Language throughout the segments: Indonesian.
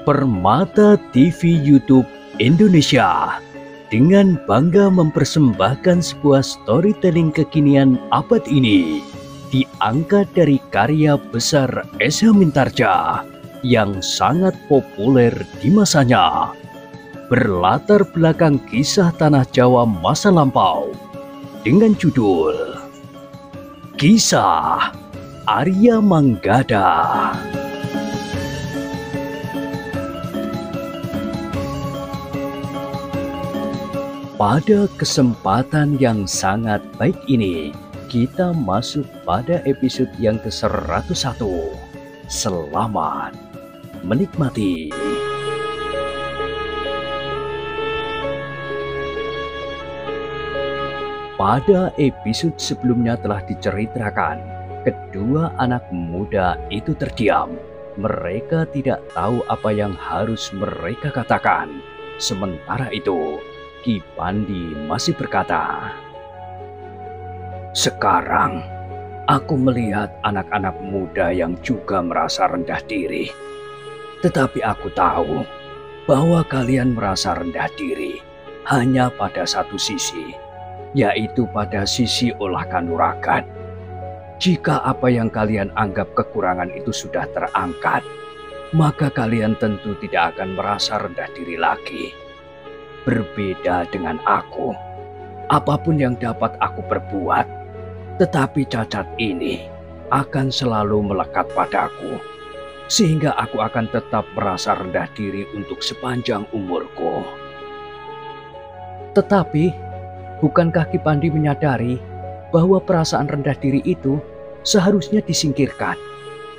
Permata TV YouTube Indonesia dengan bangga mempersembahkan sebuah storytelling kekinian abad ini diangkat dari karya besar Esa Mintarja yang sangat populer di masanya. Berlatar belakang kisah tanah Jawa masa lampau dengan judul Kisah Arya Manggada. Pada kesempatan yang sangat baik ini, kita masuk pada episode yang ke-101. Selamat menikmati. Pada episode sebelumnya telah diceritakan, kedua anak muda itu terdiam. Mereka tidak tahu apa yang harus mereka katakan. Sementara itu, Ki Pandi masih berkata, "Sekarang aku melihat anak-anak muda yang juga merasa rendah diri. Tetapi aku tahu bahwa kalian merasa rendah diri hanya pada satu sisi, yaitu pada sisi olah kanuragan. Jika apa yang kalian anggap kekurangan itu sudah terangkat, maka kalian tentu tidak akan merasa rendah diri lagi. Berbeda dengan aku, apapun yang dapat aku perbuat, tetapi cacat ini akan selalu melekat padaku, sehingga aku akan tetap merasa rendah diri untuk sepanjang umurku." Tetapi, bukankah Ki Pandi menyadari bahwa perasaan rendah diri itu seharusnya disingkirkan,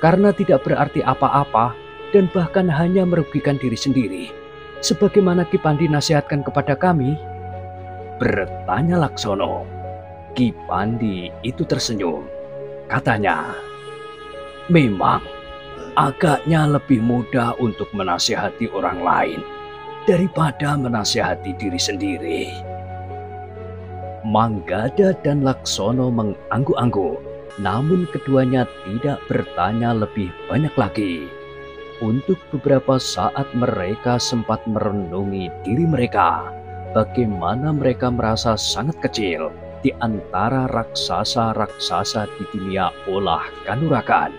karena tidak berarti apa-apa dan bahkan hanya merugikan diri sendiri? Sebagaimana Ki Pandi nasihatkan kepada kami? Bertanya Laksono. Ki Pandi itu tersenyum. Katanya, "Memang agaknya lebih mudah untuk menasihati orang lain daripada menasihati diri sendiri." Manggada dan Laksono mengangguk-angguk, namun keduanya tidak bertanya lebih banyak lagi. Untuk beberapa saat mereka sempat merenungi diri mereka, bagaimana mereka merasa sangat kecil di antara raksasa-raksasa di dunia olah kanuragan.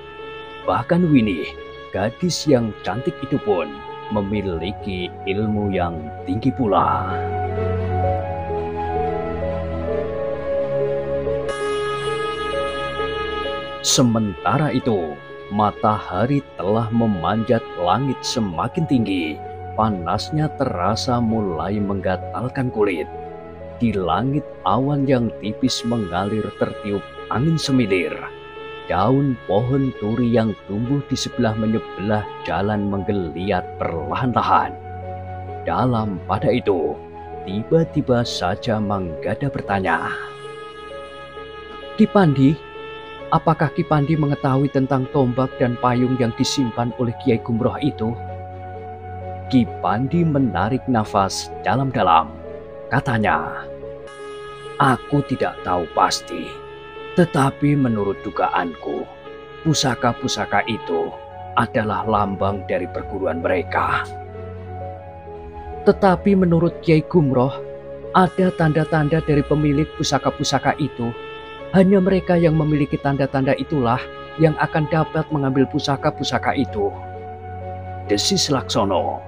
Bahkan Winnie, gadis yang cantik itu pun memiliki ilmu yang tinggi pula. Sementara itu, matahari telah memanjat langit semakin tinggi. Panasnya terasa mulai menggatalkan kulit. Di langit awan yang tipis mengalir tertiup angin semilir. Daun pohon turi yang tumbuh di sebelah menyebelah jalan menggeliat perlahan-lahan. Dalam pada itu, tiba-tiba saja Manggada bertanya, "Ki Pandi, apakah Ki Pandi mengetahui tentang tombak dan payung yang disimpan oleh Kiai Gumroh itu?" Ki Pandi menarik nafas dalam-dalam. Katanya, "Aku tidak tahu pasti, tetapi menurut dugaanku, pusaka-pusaka itu adalah lambang dari perguruan mereka." "Tetapi menurut Kiai Gumroh, ada tanda-tanda dari pemilik pusaka-pusaka itu. Hanya mereka yang memiliki tanda-tanda itulah yang akan dapat mengambil pusaka-pusaka itu," desis Laksono.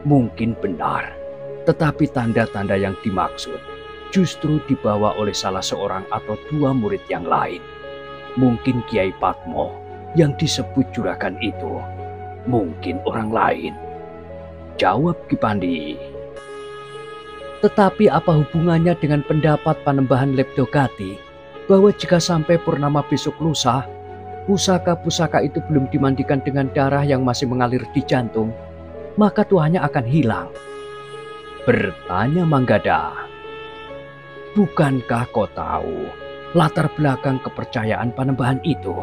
"Mungkin benar, tetapi tanda-tanda yang dimaksud justru dibawa oleh salah seorang atau dua murid yang lain. Mungkin Kiai Patmo yang disebut juragan itu, mungkin orang lain," jawab Ki Pandi. "Tetapi apa hubungannya dengan pendapat Panembahan Leptogati bahwa jika sampai purnama besok lusa, pusaka-pusaka itu belum dimandikan dengan darah yang masih mengalir di jantung, maka tuahnya akan hilang?" Bertanya Manggada. "Bukankah kau tahu latar belakang kepercayaan Panembahan itu?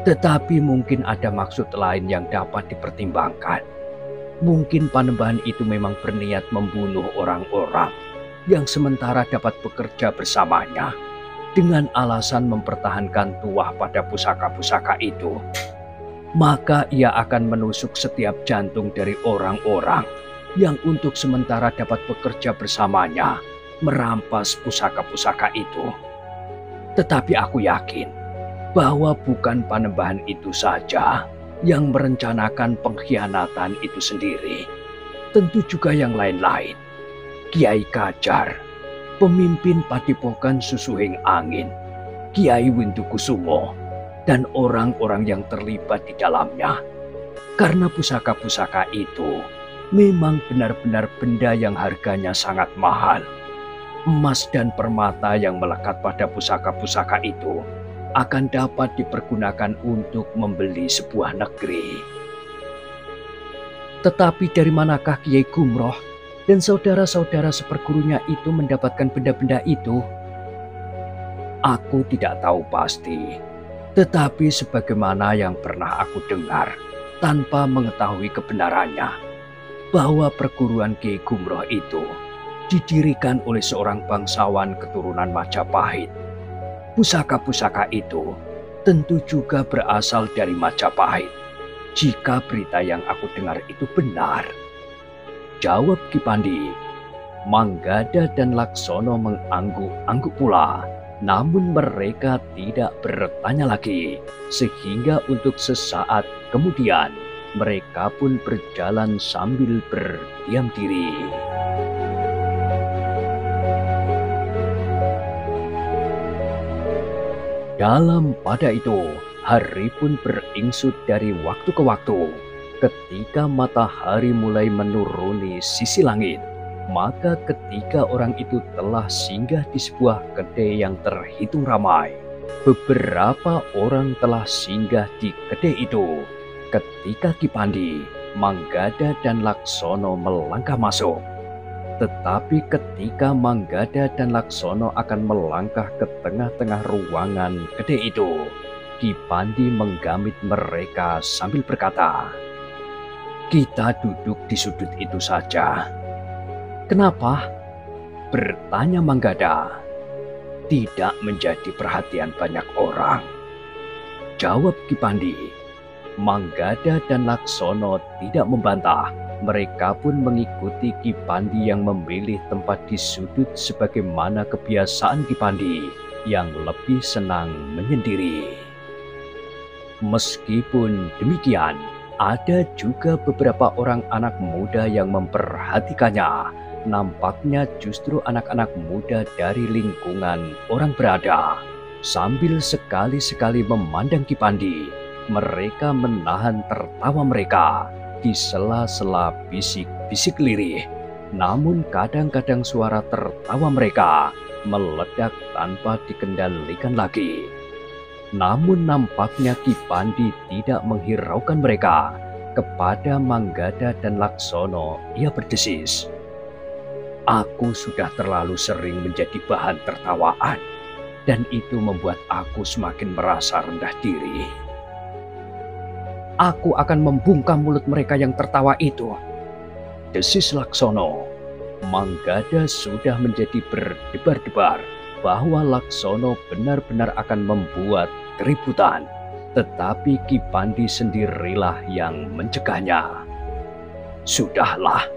Tetapi mungkin ada maksud lain yang dapat dipertimbangkan. Mungkin Panembahan itu memang berniat membunuh orang-orang yang sementara dapat bekerja bersamanya dengan alasan mempertahankan tuah pada pusaka-pusaka itu." maka ia akan menusuk setiap jantung dari orang-orang yang untuk sementara dapat bekerja bersamanya, merampas pusaka-pusaka itu. Tetapi aku yakin bahwa bukan Panembahan itu saja yang merencanakan pengkhianatan itu sendiri. Tentu juga yang lain-lain. Kiai Kajar, pemimpin Padepokan Susuhing Angin, Kiai Windukusumo, dan orang-orang yang terlibat di dalamnya. Karena pusaka-pusaka itu memang benar-benar benda yang harganya sangat mahal. Emas dan permata yang melekat pada pusaka-pusaka itu akan dapat dipergunakan untuk membeli sebuah negeri. Tetapi dari manakah Kiai Gumroh dan saudara-saudara sepergurunya itu mendapatkan benda-benda itu? Aku tidak tahu pasti, tetapi sebagaimana yang pernah aku dengar tanpa mengetahui kebenarannya, bahwa perguruan Kiai Gumroh itu didirikan oleh seorang bangsawan keturunan Majapahit. Pusaka-pusaka itu tentu juga berasal dari Majapahit, jika berita yang aku dengar itu benar. Jawab Ki Pandi. Manggada dan Laksono mengangguk-angguk pula. Namun mereka tidak bertanya lagi, sehingga untuk sesaat kemudian mereka pun berjalan sambil berdiam diri. Dalam pada itu, hari pun beringsut dari waktu ke waktu. Ketika matahari mulai menuruni sisi langit, maka ketiga orang itu telah singgah di sebuah kedai yang terhitung ramai. Beberapa orang telah singgah di kedai itu. Ketika Ki Pandi, Manggada dan Laksono melangkah masuk. Tetapi ketika Manggada dan Laksono akan melangkah ke tengah-tengah ruangan kedai itu, Ki Pandi menggamit mereka sambil berkata, "Kita duduk di sudut itu saja." "Kenapa?" bertanya Manggada. "Tidak menjadi perhatian banyak orang," jawab Ki Pandi. Manggada dan Laksono tidak membantah. Mereka pun mengikuti Ki Pandi yang memilih tempat di sudut sebagaimana kebiasaan Ki Pandi yang lebih senang menyendiri. Meskipun demikian, ada juga beberapa orang anak muda yang memperhatikannya. Nampaknya justru anak-anak muda dari lingkungan orang berada. Sambil sekali-sekali memandang Ki Pandi, mereka menahan tertawa mereka di sela-sela bisik-bisik lirih. Namun kadang-kadang suara tertawa mereka meledak tanpa dikendalikan lagi. Namun nampaknya Ki Pandi tidak menghiraukan mereka. Kepada Manggada dan Laksono, ia berdesis, "Aku sudah terlalu sering menjadi bahan tertawaan, dan itu membuat aku semakin merasa rendah diri. Aku akan membungkam mulut mereka yang tertawa itu," desis Laksono. Manggada sudah menjadi berdebar-debar bahwa Laksono benar-benar akan membuat keributan, tetapi Ki Pandi sendirilah yang mencegahnya. "Sudahlah,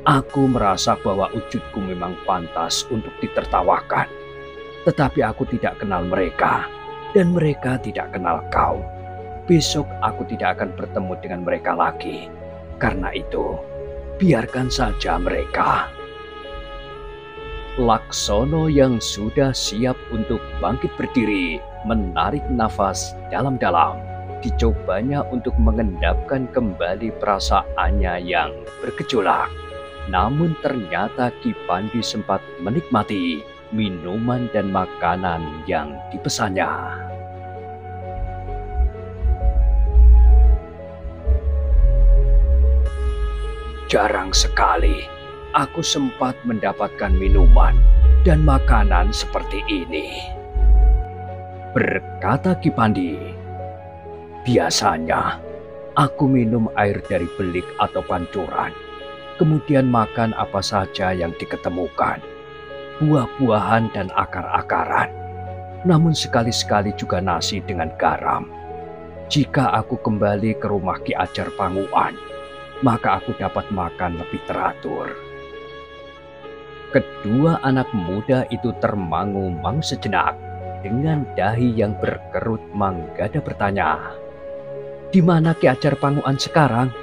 aku merasa bahwa wujudku memang pantas untuk ditertawakan, tetapi aku tidak kenal mereka, dan mereka tidak kenal kau. Besok aku tidak akan bertemu dengan mereka lagi. Karena itu, biarkan saja mereka." Laksono yang sudah siap untuk bangkit berdiri, menarik nafas dalam-dalam. Dicobanya untuk mengendapkan kembali perasaannya yang bergejolak. Namun ternyata Ki Pandi sempat menikmati minuman dan makanan yang dipesannya. Jarang sekali aku sempat mendapatkan minuman dan makanan seperti ini, berkata Ki Pandi. "Biasanya aku minum air dari belik atau pancuran, kemudian makan apa saja yang diketemukan, buah-buahan dan akar-akaran, namun sekali-sekali juga nasi dengan garam. Jika aku kembali ke rumah Ki Ajar Panguan, maka aku dapat makan lebih teratur. Kedua anak muda itu termangu-mangu sejenak. Dengan dahi yang berkerut, Manggada bertanya, "Di mana Ki Ajar Panguan sekarang?"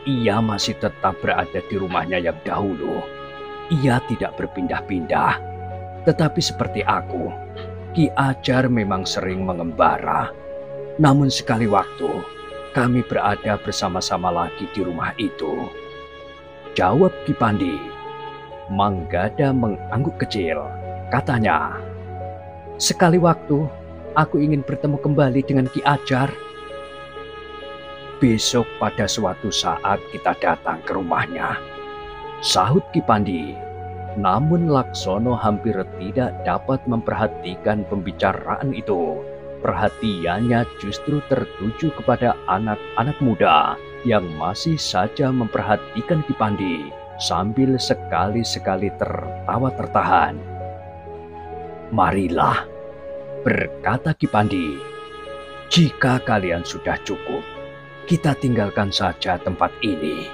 "Ia masih tetap berada di rumahnya yang dahulu. Ia tidak berpindah-pindah. Tetapi seperti aku, Ki Ajar memang sering mengembara. Namun sekali waktu, kami berada bersama-sama lagi di rumah itu," jawab Ki Pandi. Manggada mengangguk kecil. Katanya, "Sekali waktu, aku ingin bertemu kembali dengan Ki Ajar." "Besok pada suatu saat kita datang ke rumahnya," sahut Ki Pandi. Namun Laksono hampir tidak dapat memperhatikan pembicaraan itu. Perhatiannya justru tertuju kepada anak-anak muda yang masih saja memperhatikan Ki Pandi sambil sekali-sekali tertawa tertahan. "Marilah," berkata Ki Pandi, "jika kalian sudah cukup, kita tinggalkan saja tempat ini."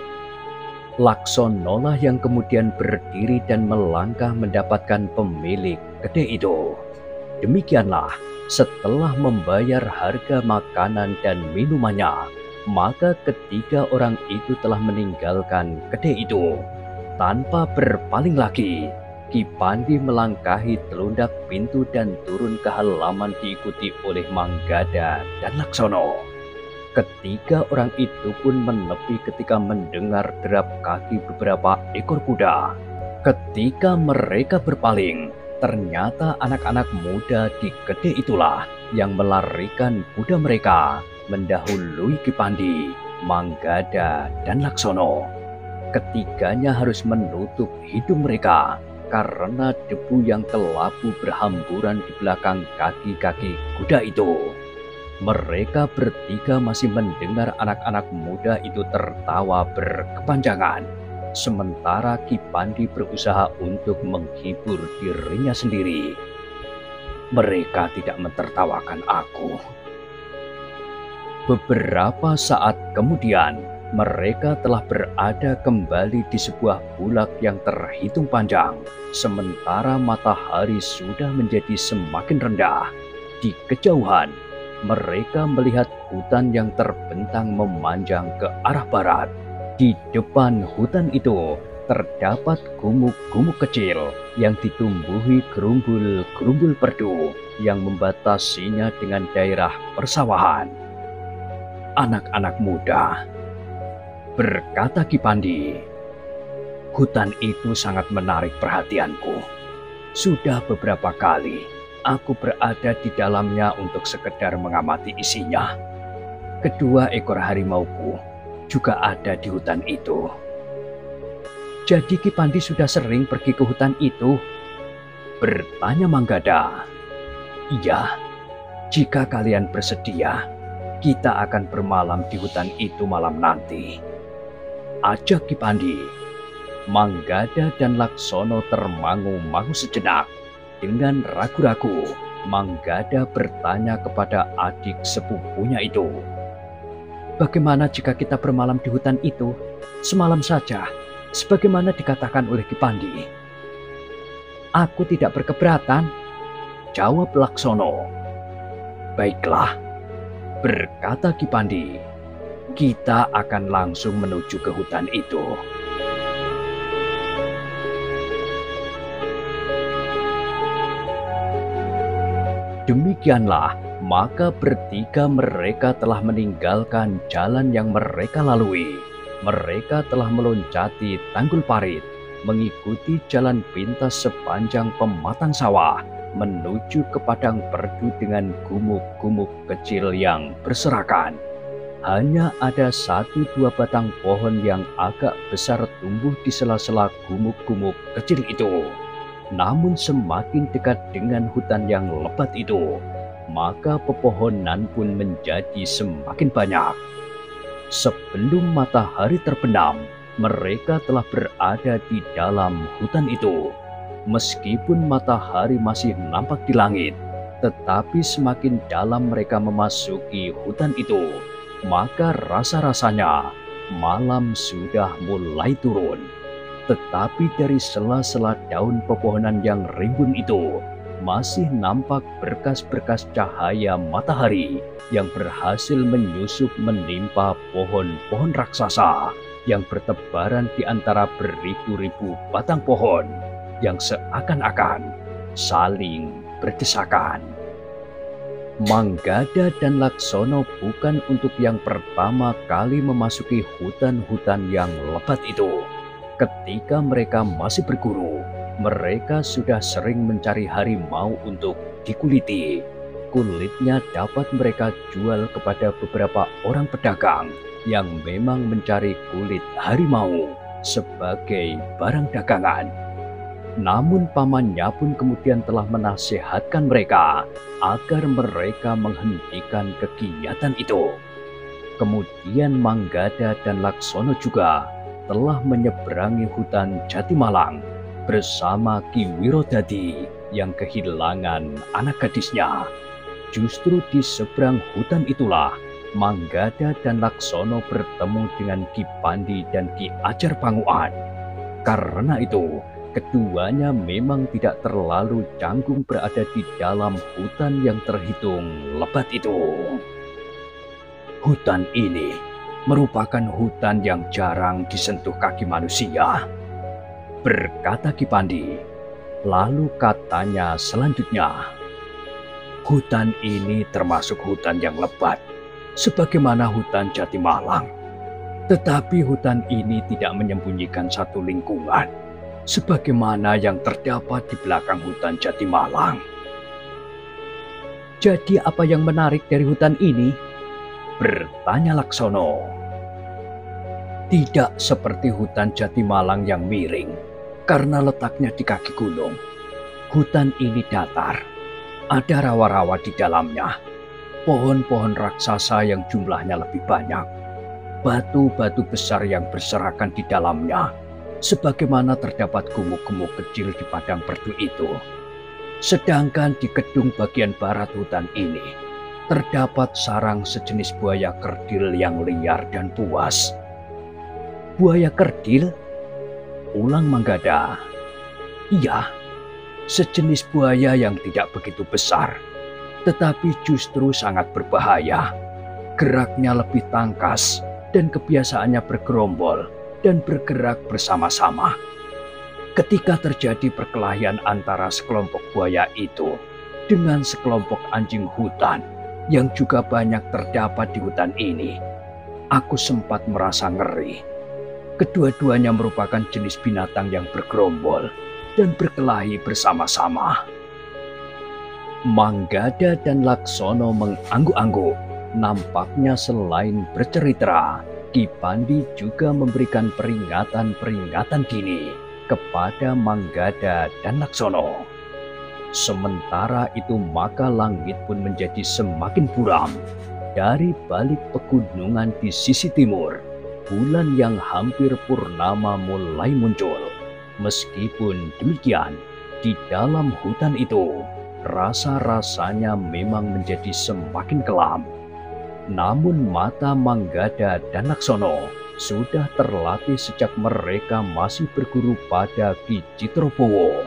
Laksonolah yang kemudian berdiri dan melangkah mendapatkan pemilik kedai itu. Demikianlah, setelah membayar harga makanan dan minumannya, maka ketiga orang itu telah meninggalkan kedai itu. Tanpa berpaling lagi, Ki Pandi melangkahi telundak pintu dan turun ke halaman diikuti oleh Manggada dan Laksono. Ketiga orang itu pun menepi ketika mendengar derap kaki beberapa ekor kuda. Ketika mereka berpaling, ternyata anak-anak muda di kedai itulah yang melarikan kuda mereka, mendahului Ki Pandi, Manggada, dan Laksono. Ketiganya harus menutup hidung mereka karena debu yang kelabu berhamburan di belakang kaki-kaki kuda itu. Mereka bertiga masih mendengar anak-anak muda itu tertawa berkepanjangan, sementara Ki Pandi berusaha untuk menghibur dirinya sendiri. "Mereka tidak mentertawakan aku." Beberapa saat kemudian, mereka telah berada kembali di sebuah bulak yang terhitung panjang, sementara matahari sudah menjadi semakin rendah. Di kejauhan, mereka melihat hutan yang terbentang memanjang ke arah barat. Di depan hutan itu terdapat gumuk-gumuk kecil yang ditumbuhi gerumbul-gerumbul perdu yang membatasinya dengan daerah persawahan. "Anak-anak muda," berkata Ki Pandi, "hutan itu sangat menarik perhatianku. Sudah beberapa kali aku berada di dalamnya untuk sekedar mengamati isinya. Kedua ekor harimauku juga ada di hutan itu." "Jadi Ki Pandi sudah sering pergi ke hutan itu?" bertanya Manggada. "Iya, jika kalian bersedia, kita akan bermalam di hutan itu malam nanti," ajak Ki Pandi. Manggada dan Laksono termangu-mangu sejenak. Dengan ragu-ragu, Manggada bertanya kepada adik sepupunya itu, "Bagaimana jika kita bermalam di hutan itu semalam saja, sebagaimana dikatakan oleh Ki Pandi?" "Aku tidak berkeberatan," jawab Laksono. "Baiklah," berkata Ki Pandi, "kita akan langsung menuju ke hutan itu." Demikianlah, maka bertiga mereka telah meninggalkan jalan yang mereka lalui. Mereka telah meloncati Tanggul Parit, mengikuti jalan pintas sepanjang pematang sawah, menuju ke padang perdu dengan gumuk-gumuk kecil yang berserakan. Hanya ada 1-2 batang pohon yang agak besar tumbuh di sela-sela gumuk-gumuk kecil itu. Namun semakin dekat dengan hutan yang lebat itu, maka pepohonan pun menjadi semakin banyak. Sebelum matahari terbenam, mereka telah berada di dalam hutan itu. Meskipun matahari masih nampak di langit, Tetapi semakin dalam mereka memasuki hutan itu, maka rasa-rasanya malam sudah mulai turun. Tetapi dari sela-sela daun pepohonan yang rimbun itu, masih nampak berkas-berkas cahaya matahari yang berhasil menyusup menimpa pohon-pohon raksasa yang bertebaran di antara beribu-ribu batang pohon yang seakan-akan saling berdesakan. Manggada dan Laksono bukan untuk yang pertama kali memasuki hutan-hutan yang lebat itu. Ketika mereka masih berguru, mereka sudah sering mencari harimau untuk dikuliti. Kulitnya dapat mereka jual kepada beberapa orang pedagang yang memang mencari kulit harimau sebagai barang dagangan. Namun pamannya pun kemudian telah menasihatkan mereka agar mereka menghentikan kegiatan itu. Kemudian Manggada dan Laksono juga telah menyeberangi hutan Jatimalang bersama Ki Wirodadi yang kehilangan anak gadisnya. Justru di seberang hutan itulah Manggada dan Laksono bertemu dengan Ki Pandi dan Ki Ajar Panguan. Karena itu, keduanya memang tidak terlalu canggung berada di dalam hutan yang terhitung lebat itu. Hutan ini merupakan hutan yang jarang disentuh kaki manusia, berkata Ki Pandi. Lalu katanya selanjutnya, hutan ini termasuk hutan yang lebat, sebagaimana hutan Jatimalang. Tetapi hutan ini tidak menyembunyikan satu lingkungan, sebagaimana yang terdapat di belakang hutan Jatimalang. Jadi apa yang menarik dari hutan ini? Bertanya Laksono. Tidak seperti hutan Jatimalang yang miring, karena letaknya di kaki gunung. Hutan ini datar, ada rawa-rawa di dalamnya, pohon-pohon raksasa yang jumlahnya lebih banyak, batu-batu besar yang berserakan di dalamnya, sebagaimana terdapat gumuk-gumuk kecil di padang perdu itu. Sedangkan di gedung bagian barat hutan ini, terdapat sarang sejenis buaya kerdil yang liar dan buas. Buaya kerdil? Ulang Manggada. Iya, sejenis buaya yang tidak begitu besar, tetapi justru sangat berbahaya. Geraknya lebih tangkas dan kebiasaannya bergerombol dan bergerak bersama-sama. Ketika terjadi perkelahian antara sekelompok buaya itu dengan sekelompok anjing hutan yang juga banyak terdapat di hutan ini, aku sempat merasa ngeri. Kedua-duanya merupakan jenis binatang yang bergerombol dan berkelahi bersama-sama. Manggada dan Laksono mengangguk-angguk. Nampaknya selain bercerita, Ki Pandi juga memberikan peringatan-peringatan dini kepada Manggada dan Laksono. Sementara itu maka langit pun menjadi semakin buram. Dari balik pegunungan di sisi timur, bulan yang hampir purnama mulai muncul. Meskipun demikian, di dalam hutan itu, rasa-rasanya memang menjadi semakin kelam. Namun mata Manggada dan Laksono sudah terlatih sejak mereka masih berguru pada Ki Citrobowo.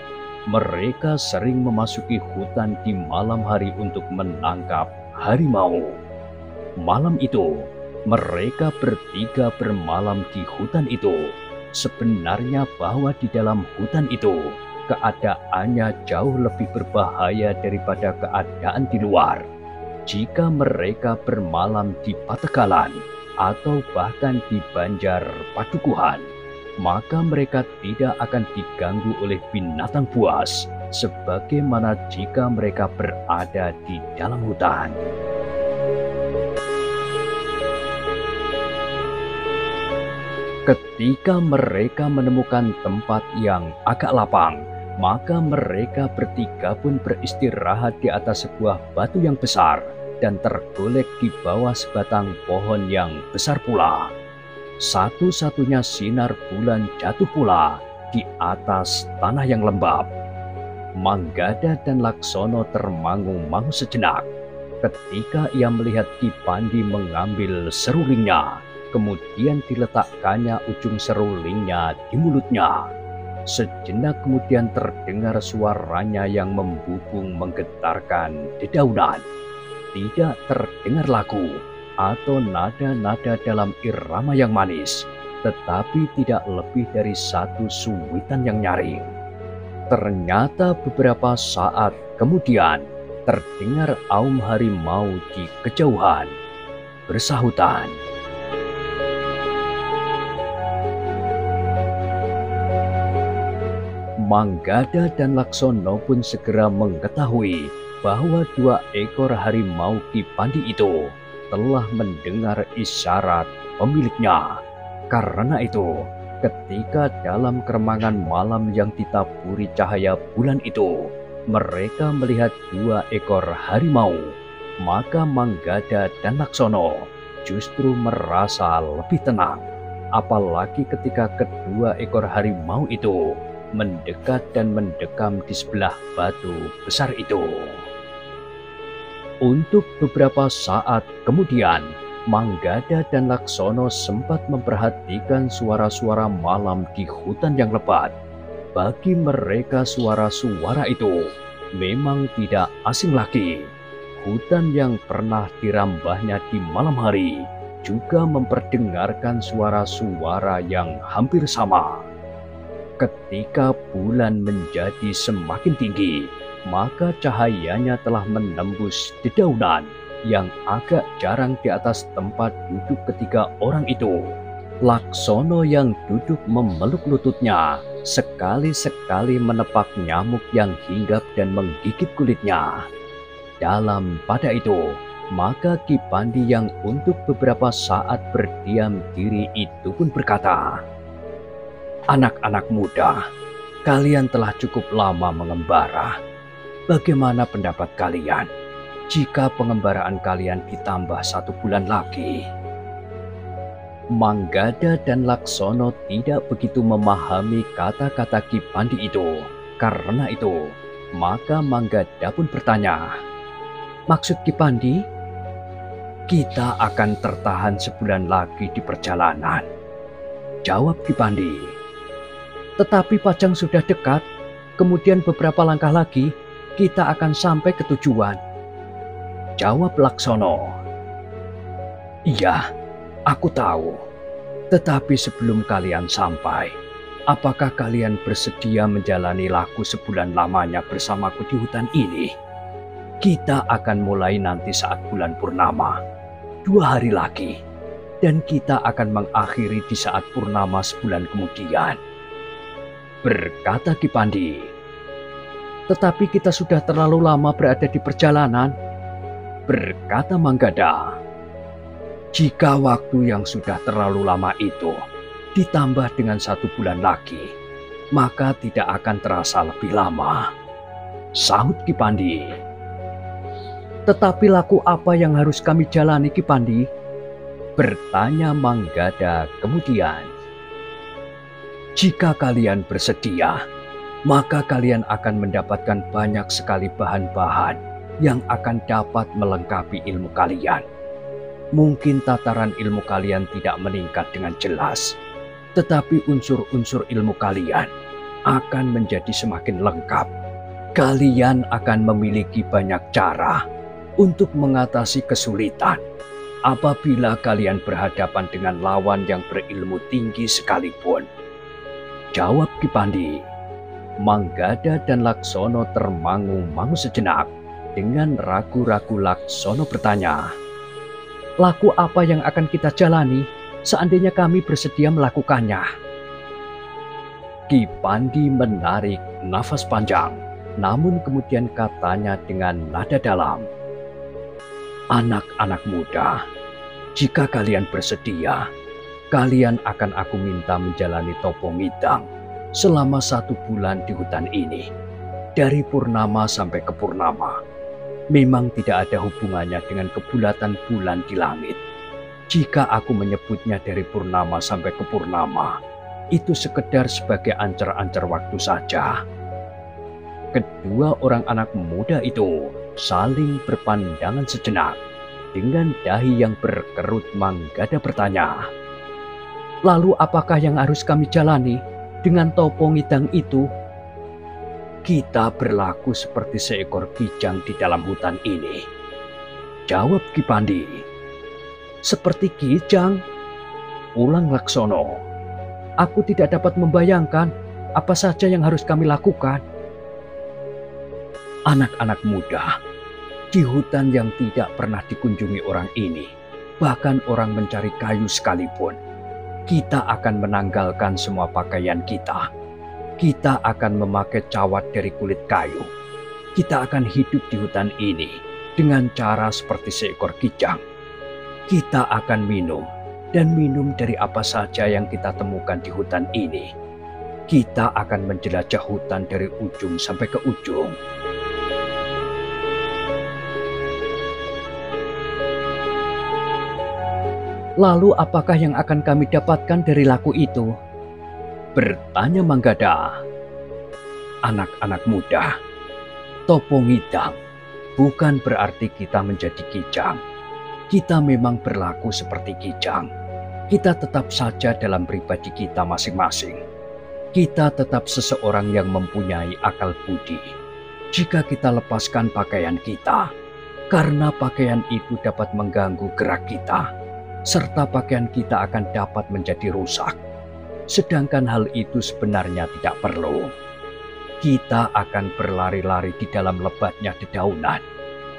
Mereka sering memasuki hutan di malam hari untuk menangkap harimau. Malam itu, mereka bertiga bermalam di hutan itu. Sebenarnya bahwa di dalam hutan itu, keadaannya jauh lebih berbahaya daripada keadaan di luar. Jika mereka bermalam di Patekalan atau bahkan di Banjar Padukuhan, maka mereka tidak akan diganggu oleh binatang buas, sebagaimana jika mereka berada di dalam hutan. Ketika mereka menemukan tempat yang agak lapang, maka mereka bertiga pun beristirahat di atas sebuah batu yang besar dan tergolek di bawah sebatang pohon yang besar pula. Satu-satunya sinar bulan jatuh pula di atas tanah yang lembab. Manggada dan Laksono termangu-mangu sejenak ketika ia melihat Ki Pandi mengambil serulingnya, kemudian diletakkannya ujung serulingnya di mulutnya. Sejenak kemudian terdengar suaranya yang membubung menggetarkan dedaunan. Tidak terdengar lagu atau nada-nada dalam irama yang manis, tetapi tidak lebih dari satu suwitan yang nyaring. Ternyata beberapa saat kemudian terdengar aum harimau di kejauhan bersahutan. Manggada dan Laksono pun segera mengetahui bahwa 2 ekor harimau Ki Pandi itu telah mendengar isyarat pemiliknya. Karena itu, ketika dalam keremangan malam yang ditaburi cahaya bulan itu, mereka melihat 2 ekor harimau, maka Manggada dan Laksono justru merasa lebih tenang. Apalagi ketika kedua ekor harimau itu mendekat dan mendekam di sebelah batu besar itu. Untuk beberapa saat kemudian, Manggada dan Laksono sempat memperhatikan suara-suara malam di hutan yang lebat. Bagi mereka suara-suara itu memang tidak asing lagi. Hutan yang pernah dirambahnya di malam hari juga memperdengarkan suara-suara yang hampir sama. Ketika bulan menjadi semakin tinggi, maka cahayanya telah menembus dedaunan yang agak jarang di atas tempat duduk ketiga orang itu. Laksono yang duduk memeluk lututnya, sekali-sekali menepak nyamuk yang hinggap dan menggigit kulitnya. Dalam pada itu, maka Ki Pandi yang untuk beberapa saat berdiam diri itu pun berkata, "Anak-anak muda, kalian telah cukup lama mengembara. Bagaimana pendapat kalian jika pengembaraan kalian ditambah 1 bulan lagi?" Manggada dan Laksono tidak begitu memahami kata-kata Ki Pandi itu. Karena itu, maka Manggada pun bertanya, "Maksud Ki Pandi, kita akan tertahan 1 bulan lagi di perjalanan," jawab Ki Pandi. "Tetapi Pajang sudah dekat, kemudian beberapa langkah lagi kita akan sampai ke tujuan," jawab Laksono. "Iya, aku tahu. Tetapi sebelum kalian sampai, apakah kalian bersedia menjalani laku 1 bulan lamanya bersamaku di hutan ini? Kita akan mulai nanti saat bulan purnama, 2 hari lagi, dan kita akan mengakhiri di saat purnama sebulan kemudian," berkata Ki Pandi. "Tetapi kita sudah terlalu lama berada di perjalanan," berkata Manggada. "Jika waktu yang sudah terlalu lama itu ditambah dengan 1 bulan lagi, maka tidak akan terasa lebih lama," sahut Ki Pandi. "Tetapi laku apa yang harus kami jalani, Ki Pandi?" bertanya Manggada kemudian. "Jika kalian bersedia, maka kalian akan mendapatkan banyak sekali bahan-bahan yang akan dapat melengkapi ilmu kalian. Mungkin tataran ilmu kalian tidak meningkat dengan jelas, tetapi unsur-unsur ilmu kalian akan menjadi semakin lengkap. Kalian akan memiliki banyak cara untuk mengatasi kesulitan apabila kalian berhadapan dengan lawan yang berilmu tinggi sekalipun," jawab Ki Pandi. Manggada dan Laksono termangu-mangu sejenak. Dengan ragu-ragu Laksono bertanya, "Laku apa yang akan kita jalani seandainya kami bersedia melakukannya?" Ki Pandi menarik nafas panjang, namun kemudian katanya dengan nada dalam, "Anak-anak muda, jika kalian bersedia, kalian akan aku minta menjalani topo midang selama 1 bulan di hutan ini, dari purnama sampai ke purnama. Memang tidak ada hubungannya dengan kebulatan bulan di langit. Jika aku menyebutnya dari purnama sampai ke purnama, itu sekedar sebagai ancer-ancer waktu saja." Kedua orang anak muda itu saling berpandangan sejenak. Dengan dahi yang berkerut, Manggada bertanya, "Lalu apakah yang harus kami jalani dengan Topo Ngidang itu?" "Kita berlaku seperti seekor kijang di dalam hutan ini," jawab Ki Pandi. "Seperti kijang?" ulang Laksono. "Aku tidak dapat membayangkan apa saja yang harus kami lakukan." Anak-anak muda, di hutan yang tidak pernah dikunjungi orang ini, bahkan orang mencari kayu sekalipun, kita akan menanggalkan semua pakaian kita. Kita akan memakai cawat dari kulit kayu. Kita akan hidup di hutan ini dengan cara seperti seekor kijang. Kita akan minum dan minum dari apa saja yang kita temukan di hutan ini. Kita akan menjelajah hutan dari ujung sampai ke ujung. "Lalu apakah yang akan kami dapatkan dari laku itu?" bertanya Manggada. "Anak-anak muda, Topo Ngidang bukan berarti kita menjadi kijang. Kita memang berlaku seperti kijang. Kita tetap saja dalam pribadi kita masing-masing. Kita tetap seseorang yang mempunyai akal budi. Jika kita lepaskan pakaian kita, karena pakaian itu dapat mengganggu gerak kita, serta pakaian kita akan dapat menjadi rusak. Sedangkan hal itu sebenarnya tidak perlu. Kita akan berlari-lari di dalam lebatnya dedaunan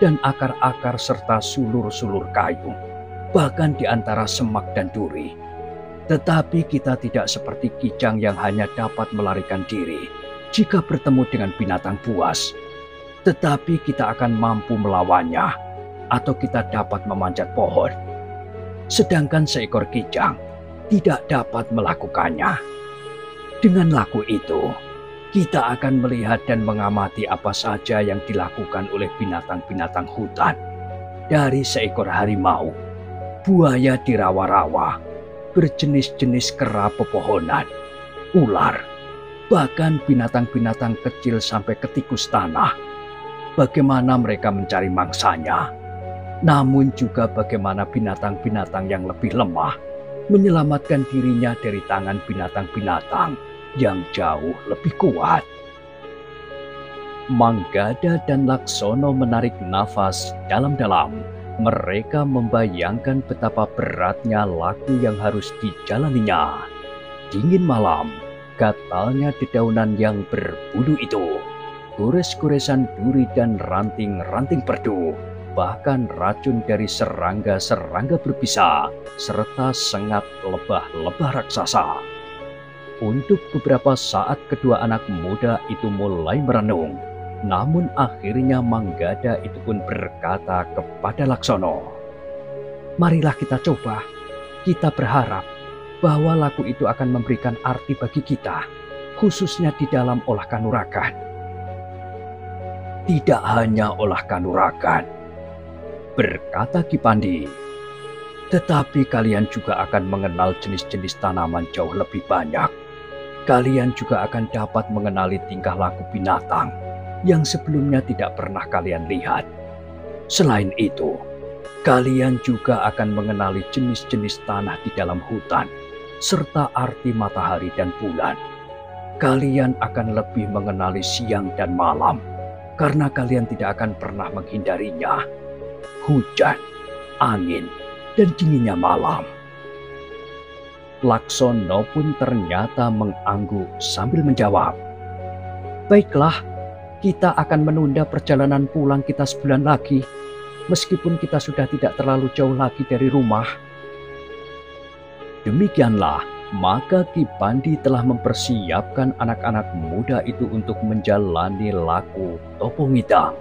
dan akar-akar serta sulur-sulur kayu, bahkan di antara semak dan duri. Tetapi kita tidak seperti kijang yang hanya dapat melarikan diri jika bertemu dengan binatang buas. Tetapi kita akan mampu melawannya, atau kita dapat memanjat pohon. Sedangkan seekor kijang tidak dapat melakukannya. Dengan laku itu, kita akan melihat dan mengamati apa saja yang dilakukan oleh binatang-binatang hutan. Dari seekor harimau, buaya di rawa-rawa, berjenis-jenis kera pepohonan, ular, bahkan binatang-binatang kecil sampai ke tikus tanah. Bagaimana mereka mencari mangsanya, namun juga bagaimana binatang-binatang yang lebih lemah menyelamatkan dirinya dari tangan binatang-binatang yang jauh lebih kuat. Manggada dan Laksono menarik nafas dalam-dalam. Mereka membayangkan betapa beratnya laku yang harus dijalaninya. Dingin malam, gatalnya dedaunan yang berbulu itu, gores-goresan duri dan ranting-ranting perdu, bahkan racun dari serangga-serangga berbisa, serta sengat lebah-lebah raksasa. Untuk beberapa saat kedua anak muda itu mulai merenung, namun akhirnya Manggada itu pun berkata kepada Laksono, "Marilah kita coba. Kita berharap bahwa laku itu akan memberikan arti bagi kita, khususnya di dalam olah kanuragan." "Tidak hanya olah kanuragan," berkata Ki Pandi, "tetapi kalian juga akan mengenal jenis-jenis tanaman jauh lebih banyak. Kalian juga akan dapat mengenali tingkah laku binatang yang sebelumnya tidak pernah kalian lihat. Selain itu, kalian juga akan mengenali jenis-jenis tanah di dalam hutan, serta arti matahari dan bulan. Kalian akan lebih mengenali siang dan malam, karena kalian tidak akan pernah menghindarinya. Hujan, angin, dan dinginnya malam." Laksono pun ternyata mengangguk sambil menjawab, "Baiklah, kita akan menunda perjalanan pulang kita sebulan lagi, meskipun kita sudah tidak terlalu jauh lagi dari rumah." Demikianlah, maka Ki Pandi telah mempersiapkan anak-anak muda itu untuk menjalani laku Topo Ngidang.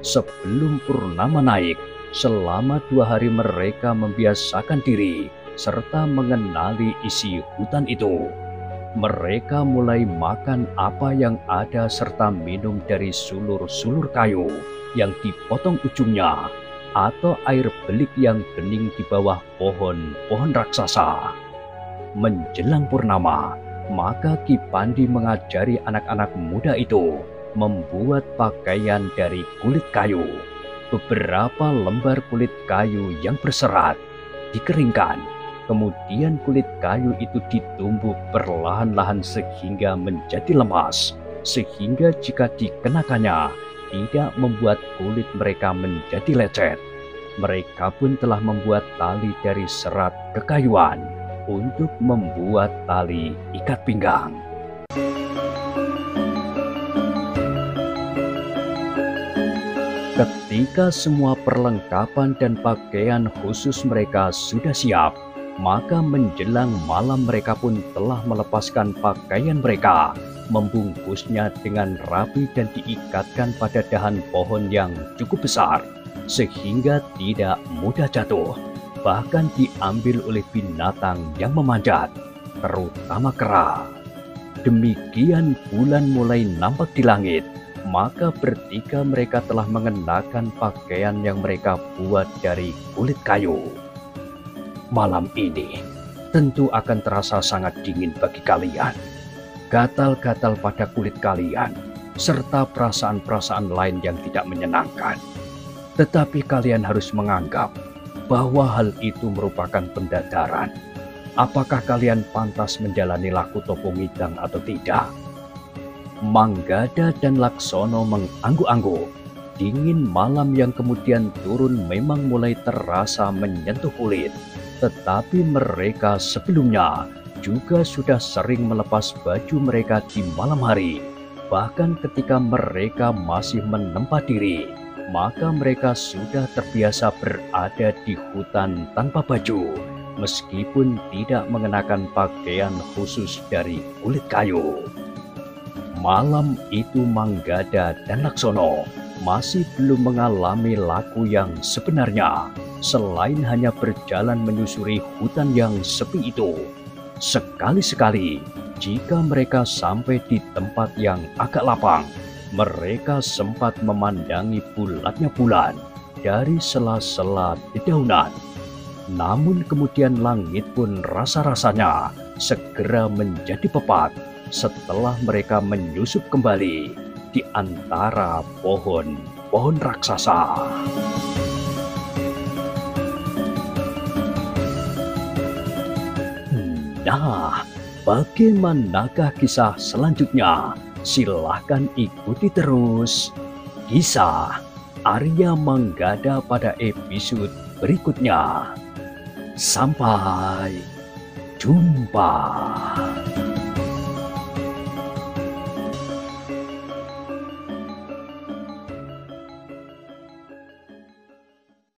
Sebelum purnama naik, selama 2 hari mereka membiasakan diri serta mengenali isi hutan itu. Mereka mulai makan apa yang ada serta minum dari sulur-sulur kayu yang dipotong ujungnya, atau air belik yang bening di bawah pohon-pohon raksasa. Menjelang purnama, maka Ki Pandi mengajari anak-anak muda itu membuat pakaian dari kulit kayu. Beberapa lembar kulit kayu yang berserat dikeringkan. Kemudian kulit kayu itu ditumbuk perlahan-lahan sehingga menjadi lemas, sehingga jika dikenakannya tidak membuat kulit mereka menjadi lecet. Mereka pun telah membuat tali dari serat kekayuan untuk membuat tali ikat pinggang. Ketika semua perlengkapan dan pakaian khusus mereka sudah siap, maka menjelang malam mereka pun telah melepaskan pakaian mereka, membungkusnya dengan rapi dan diikatkan pada dahan pohon yang cukup besar, sehingga tidak mudah jatuh, bahkan diambil oleh binatang yang memanjat, terutama kera. Demikian bulan mulai nampak di langit. Maka bertiga mereka telah mengenakan pakaian yang mereka buat dari kulit kayu. Malam ini tentu akan terasa sangat dingin bagi kalian. Gatal-gatal pada kulit kalian, serta perasaan-perasaan lain yang tidak menyenangkan. Tetapi kalian harus menganggap bahwa hal itu merupakan pendadaran. Apakah kalian pantas menjalani laku topo ngidang atau tidak? Manggada dan Laksono mengangguk-angguk. Dingin malam yang kemudian turun memang mulai terasa menyentuh kulit. Tetapi mereka sebelumnya juga sudah sering melepas baju mereka di malam hari. Bahkan ketika mereka masih menempa diri, maka mereka sudah terbiasa berada di hutan tanpa baju, meskipun tidak mengenakan pakaian khusus dari kulit kayu. Malam itu Manggada dan Laksono masih belum mengalami laku yang sebenarnya, selain hanya berjalan menyusuri hutan yang sepi itu. Sekali-sekali, jika mereka sampai di tempat yang agak lapang, mereka sempat memandangi bulatnya bulan dari sela-sela dedaunan. Namun kemudian langit pun rasa-rasanya segera menjadi pekat setelah mereka menyusup kembali di antara pohon-pohon raksasa. Nah, bagaimanakah kisah selanjutnya? Silahkan ikuti terus kisah Arya Manggada pada episode berikutnya. Sampai jumpa.